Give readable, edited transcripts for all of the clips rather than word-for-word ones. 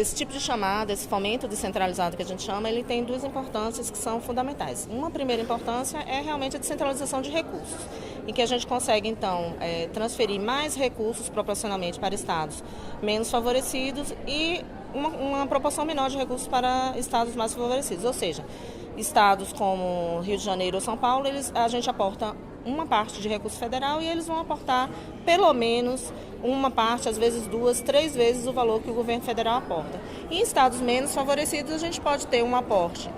esse tipo de chamada, esse fomento descentralizado que a gente chama, ele tem duas importâncias que são fundamentais. Uma primeira importância é realmente a descentralização de recursos, em que a gente consegue, então, transferir mais recursos proporcionalmente para estados menos favorecidos e uma proporção menor de recursos para estados mais favorecidos. Ou seja, estados como Rio de Janeiro ou São Paulo, a gente aporta uma parte de recurso federal e eles vão aportar pelo menos uma parte, às vezes 2, 3 vezes o valor que o governo federal aporta. Em estados menos favorecidos, a gente pode ter um aporte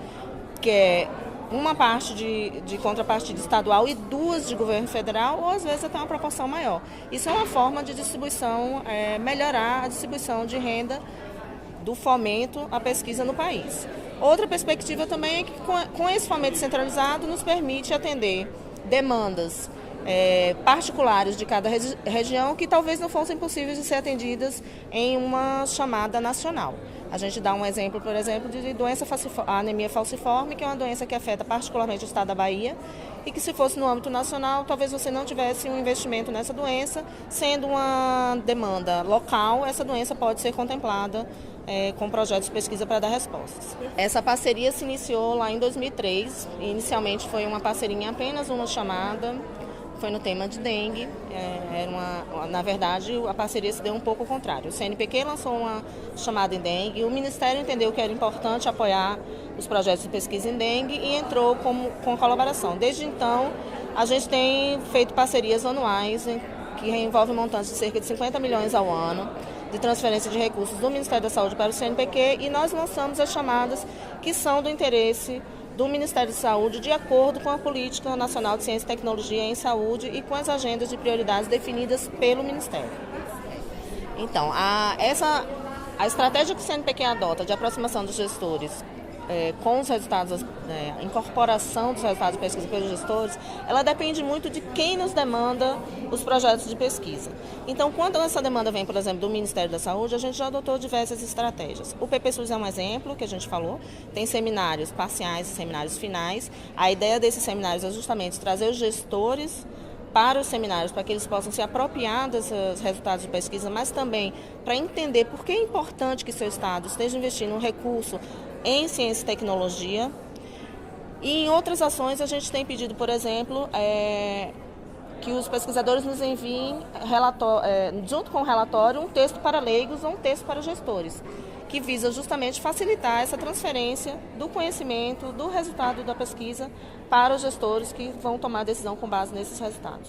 que é uma parte de contrapartida estadual e 2 de governo federal, ou às vezes até uma proporção maior. Isso é uma forma de distribuição, melhorar a distribuição de renda do fomento à pesquisa no país. Outra perspectiva também é que com esse fomento centralizado nos permite atender demandas particulares de cada região que talvez não fossem possíveis de ser atendidas em uma chamada nacional. A gente dá um exemplo, por exemplo, de a anemia falciforme, que é uma doença que afeta particularmente o estado da Bahia e que, se fosse no âmbito nacional, talvez você não tivesse um investimento nessa doença. Sendo uma demanda local, essa doença pode ser contemplada com projetos de pesquisa para dar respostas. Essa parceria se iniciou lá em 2003. Inicialmente foi uma parceria em apenas uma chamada, foi no tema de dengue. Na verdade, a parceria se deu um pouco ao contrário. O CNPq lançou uma chamada em dengue, o Ministério entendeu que era importante apoiar os projetos de pesquisa em dengue e entrou com colaboração. Desde então, a gente tem feito parcerias anuais que envolvem montantes de cerca de 50 milhões ao ano, de transferência de recursos do Ministério da Saúde para o CNPq, e nós lançamos as chamadas que são do interesse do Ministério da Saúde de acordo com a Política Nacional de Ciência e Tecnologia em Saúde e com as agendas de prioridades definidas pelo Ministério. Então, a estratégia que o CNPq adota de aproximação dos gestores com os resultados, a incorporação dos resultados de pesquisa pelos gestores, ela depende muito de quem nos demanda os projetos de pesquisa. Então, quando essa demanda vem, por exemplo, do Ministério da Saúde, a gente já adotou diversas estratégias. O PPSUS é um exemplo que a gente falou, tem seminários parciais e seminários finais. A ideia desses seminários é justamente trazer os gestores para os seminários, para que eles possam se apropriar desses resultados de pesquisa, mas também para entender por que é importante que seu estado esteja investindo um recurso em ciência e tecnologia. E em outras ações a gente tem pedido, por exemplo, que os pesquisadores nos enviem, junto com o relatório, um texto para leigos ou um texto para gestores, que visa justamente facilitar essa transferência do conhecimento, do resultado da pesquisa para os gestores que vão tomar decisão com base nesses resultados.